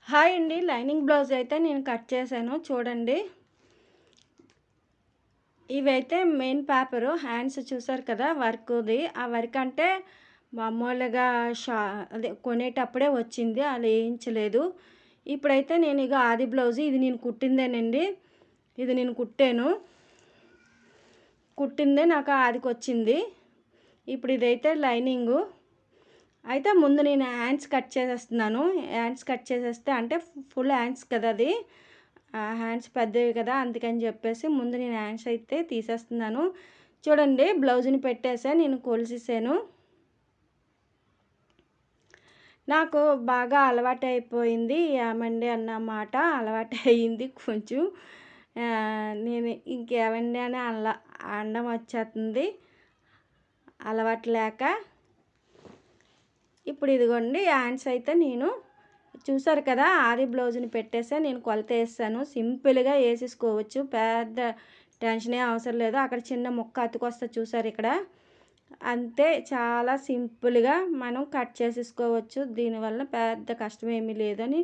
Hi అండి. Lining blouse అయితే నేను కట్ చేశాను చూడండి. ఇవైతే మెయిన్ పేపరు హ్యాండ్స్ చూసారు కదా వర్క్‌ది. ఆ వర్క్ అంటే మామూలుగా అదే కొనేటప్పుడే వచ్చింది. అలా ఏయించలేదు. ఇప్పుడైతే నేను ఆది బ్లౌజ్ ఇది నేను కుట్టిందేనండి. ఇది నేను కుట్టాను. కుట్టిందే నాకు ఆదికొచ్చింది. ఇప్పుడు ఇదైతే లైనింగు. అయితే ముందు నేను హ్యాండ్స్ కట్ చేసేస్తున్నాను. హ్యాండ్స్ కట్ చేసేస్తే అంటే ఫుల్ హ్యాండ్స్ కదా అది. హ్యాండ్స్ పెద్దవి కదా అందుకని చెప్పేసి ముందు నేను హ్యాండ్స్ అయితే తీసేస్తున్నాను. చూడండి బ్లౌజ్‌ని పెట్టేసా నేను కొలిసేసాను. నాకు బాగా అలవాటైపోయింది ఏమండి అన్న మాట అలవాటయింది కొంచెం. నేను ఇంకేవండి అని అనడం వచ్చేస్తుంది అలవాటు లేక. ఇప్పుడు ఇదిగోండి హ్యాండ్స్ అయితే నేను చూసారు కదా ఆది బ్లౌజ్‌ని పెట్టేసా నేను కొలత వేసాను. సింపుల్‌గా వేసేసుకోవచ్చు. పెద్ద టెన్షనే అవసరం లేదు. అక్కడ చిన్న ముక్క అతుకొస్తది చూసారు ఇక్కడ. అంతే చాలా సింపుల్‌గా మనం కట్ చేసేసుకోవచ్చు. దీనివల్ల పెద్ద కష్టం ఏమీ లేదని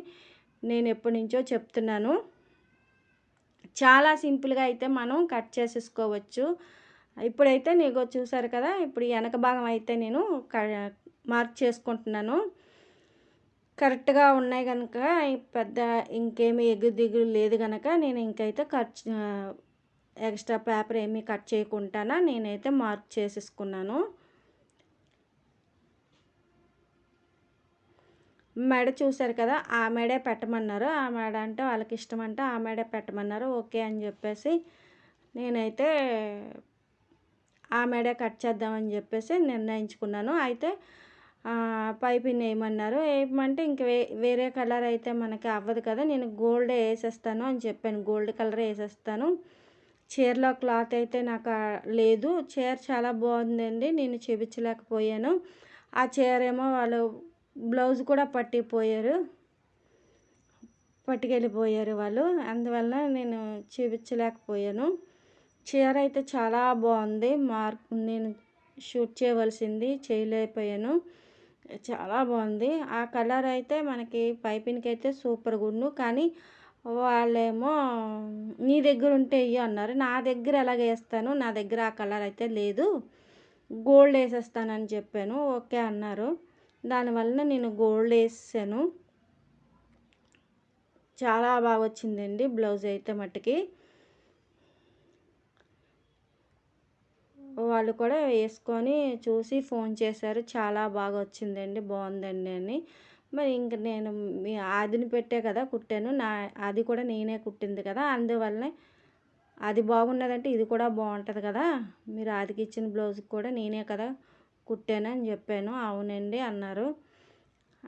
నేను ఎప్పటినుంచో చెప్తున్నాను. చాలా సింపుల్‌గా అయితే మనం కట్ చేసేసుకోవచ్చు. ఇప్పుడైతే నీకు చూసారు కదా! ఇప్పుడు వెనక భాగం అయితే నేను మార్క్ చేసుకుంటున్నాను. కరెక్ట్‌గా ఉన్నాయి గనుక పెద్ద ఇంకేమి ఎగురు దిగురు లేదు గనక నేను ఇంకైతే ఎక్స్ట్రా పేపర్ ఏమీ కట్ చేయకుండాన నేనైతే మార్క్ చేసేసుకున్నాను. మెడ చూసారు కదా! ఆ మెడే పెట్టమన్నారు. ఆ మెడ అంటే వాళ్ళకిష్టమంటే ఆ మెడే పెట్టమన్నారు. ఓకే అని చెప్పేసి నేనైతే ఆ మెడే కట్ చేద్దామని చెప్పేసి నిర్ణయించుకున్నాను. అయితే పైపింగ్ ఏయమన్నారు. ఏయమంటే ఇంక వేరే కలర్ అయితే మనకి అవ్వదు కదా! నేను గోల్డే ఏసేస్తాను అని చెప్పాను. గోల్డ్ కలరే ఏసేస్తాను. చీరలో క్లాత్ అయితే నాకు లేదు. చీర చాలా బాగుందండి. నేను చేపించలేకపోయాను. ఆ చీరేమో వాళ్ళు బ్లౌజ్ కూడా పట్టుకెళ్ళిపోయారు వాళ్ళు. అందువల్ల నేను చేపించలేకపోయాను. చీర అయితే చాలా బాగుంది. నేను షూట్ చేయవలసింది చేయలేకపోయాను. చాలా బాగుంది. ఆ కలర్ అయితే మనకి పైపింగ్‌కి అయితే సూపర్‌గుండు. కానీ వాళ్ళేమో నీ దగ్గర ఉంటే ఎయ్యి అన్నారు. నా దగ్గర ఎలాగేస్తాను? నా దగ్గర ఆ కలర్ అయితే లేదు. గోల్డ్ ఏసేస్తానని చెప్పాను. ఓకే అన్నారు. దానివలన నేను గోల్డ్ ఏసేసాను. చాలా బాగా వచ్చిందండి బ్లౌజ్ అయితే మట్టుకి. వాళ్ళు కూడా వేసుకొని చూసి ఫోన్ చేశారు. చాలా బాగా వచ్చిందండి. బాగుందండి అని. మరి ఇంక నేను మీ ఆదిని పెట్టే కదా కుట్టాను. అది కూడా నేనే కుట్టింది కదా! అందువల్లనే అది బాగున్నదంటే ఇది కూడా బాగుంటుంది కదా! మీరు ఆదికి ఇచ్చిన బ్లౌజ్‌కి కూడా నేనే కదా కుట్టాను అని చెప్పాను. అవునండి అన్నారు.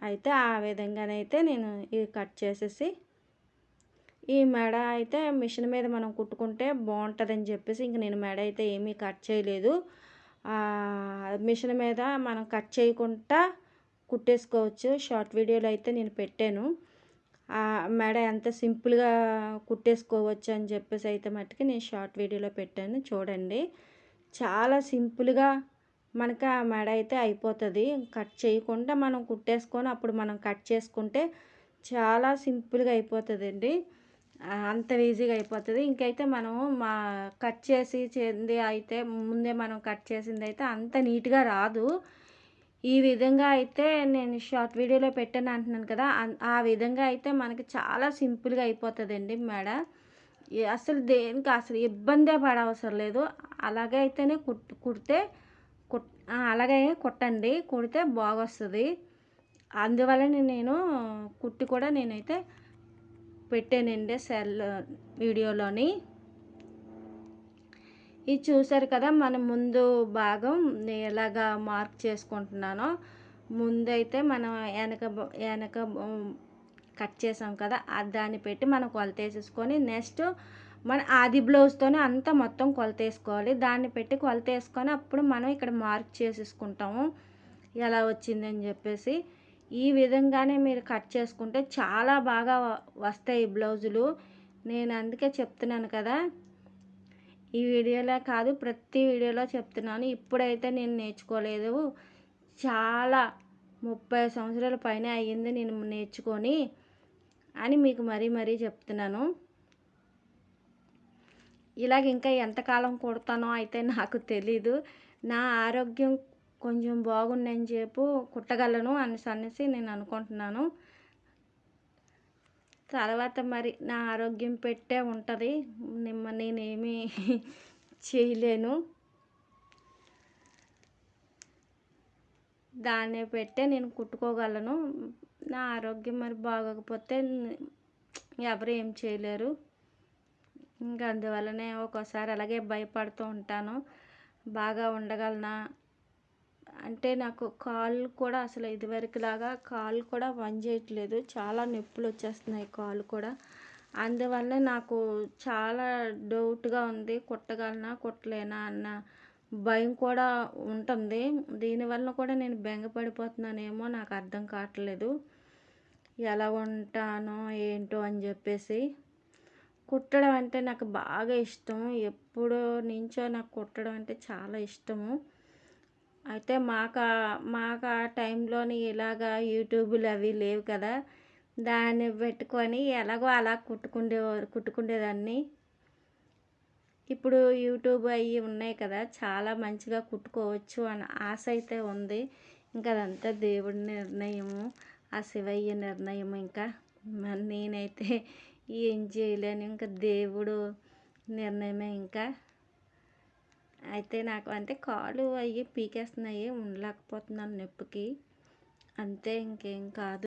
అయితే ఆ విధంగానైతే నేను ఇది కట్ చేసేసి ఈ మెడ అయితే మిషన్ మీద మనం కుట్టుకుంటే బాగుంటుందని చెప్పేసి ఇంక నేను మెడ అయితే ఏమీ కట్ చేయలేదు. మిషన్ మీద మనం కట్ చేయకుండా కుట్టేసుకోవచ్చు. షార్ట్ వీడియోలో అయితే నేను పెట్టాను. మెడ ఎంత సింపుల్‌గా కుట్టేసుకోవచ్చు అని చెప్పేసి అయితే మట్టుకు నేను షార్ట్ వీడియోలో పెట్టాను చూడండి. చాలా సింపుల్‌గా మనకి ఆ మెడ అయితే అయిపోతుంది. కట్ చేయకుండా మనం కుట్టేసుకొని అప్పుడు మనం కట్ చేసుకుంటే చాలా సింపుల్‌గా అయిపోతుందండి. అంత ఈజీగా అయిపోతుంది. ఇంకైతే మనము కట్ చేసింది అయితే ముందే మనం కట్ చేసిందైతే అంత నీట్‌గా రాదు. ఈ విధంగా అయితే నేను షార్ట్ వీడియోలో పెట్టాను అంటున్నాను కదా! ఆ విధంగా అయితే మనకి చాలా సింపుల్‌గా అయిపోతుందండి మెడ. అసలు దేనికి అసలు ఇబ్బందే పడవసరం లేదు. అలాగే అయితేనే కుడితే అలాగే కుట్టండి. కుడితే బాగొస్తది. అందువలన నేను కుట్టి కూడా నేనైతే పెట్టానండి వీడియోలోని. ఇది చూసారు కదా! మనం ముందు భాగం ఎలాగా మార్క్ చేసుకుంటున్నానో, ముందైతే మనం వెనక కట్ చేసాం కదా! దాన్ని పెట్టి మనం కొలతేసేసుకొని నెక్స్ట్ మన ఆది బ్లౌజ్‌తోనే అంతా మొత్తం కొలతేసుకోవాలి. దాన్ని పెట్టి కొలతేసుకొని అప్పుడు మనం ఇక్కడ మార్క్ చేసేసుకుంటాము. ఎలా వచ్చిందని చెప్పేసి. ఈ విధంగానే మీరు కట్ చేసుకుంటే చాలా బాగా వస్తాయి బ్లౌజులు. నేను అందుకే చెప్తున్నాను కదా! ఈ వీడియోలో కాదు ప్రతి వీడియోలో చెప్తున్నాను. ఇప్పుడైతే నేను నేర్చుకోలేదు. చాలా 30 సంవత్సరాల పైనే అయ్యింది నేను నేర్చుకొని. అని మీకు మరీ మరీ చెప్తున్నాను. ఇలాగ ఇంకా ఎంతకాలం కుడతానో అయితే నాకు తెలీదు. నా ఆరోగ్యం కొంచెం బాగున్నంత సేపు కుట్టగలను అనేసి నేను అనుకుంటున్నాను. తర్వాత మరి నా ఆరోగ్యం పెట్టే ఉంటది. నేనేమి చేయలేను. దాన్ని పెట్టే నేను కుట్టుకోగలను. నా ఆరోగ్యం మరి బాగోకపోతే ఎవరు ఏం చేయలేరు. ఇంకా అందువల్లనే ఒక్కోసారి అలాగే భయపడుతూ ఉంటాను. బాగా ఉండగలనా? అంటే నాకు కాళ్ళు కూడా అసలు ఇదివరకులాగా కాళ్ళు కూడా పనిచేయట్లేదు. చాలా నొప్పులొచ్చేస్తున్నాయి కాళ్ళు కూడా. అందువల్ల నాకు చాలా డౌట్‌గా ఉంది. కుట్టగలనా? కుట్టలేనా? అన్న భయం కూడా ఉంటుంది. దీనివల్ల కూడా నేను బెంగపడిపోతున్నానేమో నాకు అర్థం కావట్లేదు. ఎలా ఉంటానో ఏంటో అని చెప్పేసి. కుట్టడం అంటే నాకు బాగా ఇష్టం. ఎప్పుడో నుంచో నాకు కుట్టడం అంటే చాలా ఇష్టము. అయితే మాకా టైంలోని ఇలాగా యూట్యూబులు అవి లేవు కదా! దాన్ని పెట్టుకొని ఎలాగో అలా కుట్టుకునేదాన్ని. ఇప్పుడు యూట్యూబ్ అయ్యి ఉన్నాయి కదా! చాలా మంచిగా కుట్టుకోవచ్చు అని ఆశ అయితే ఉంది. ఇంకా అదంతా దేవుడి నిర్ణయము. ఆ శివయ్య నిర్ణయం ఇంకా. మరి నేనైతే ఏం చేయలేను. ఇంకా దేవుడు నిర్ణయమే ఇంకా. అయితే నాకు అంటే కాళ్ళు అయ్యి పీకేస్తున్నాయి. ఉండలేకపోతున్నాను నొప్పికి. అంతే ఇంకేం కాదు.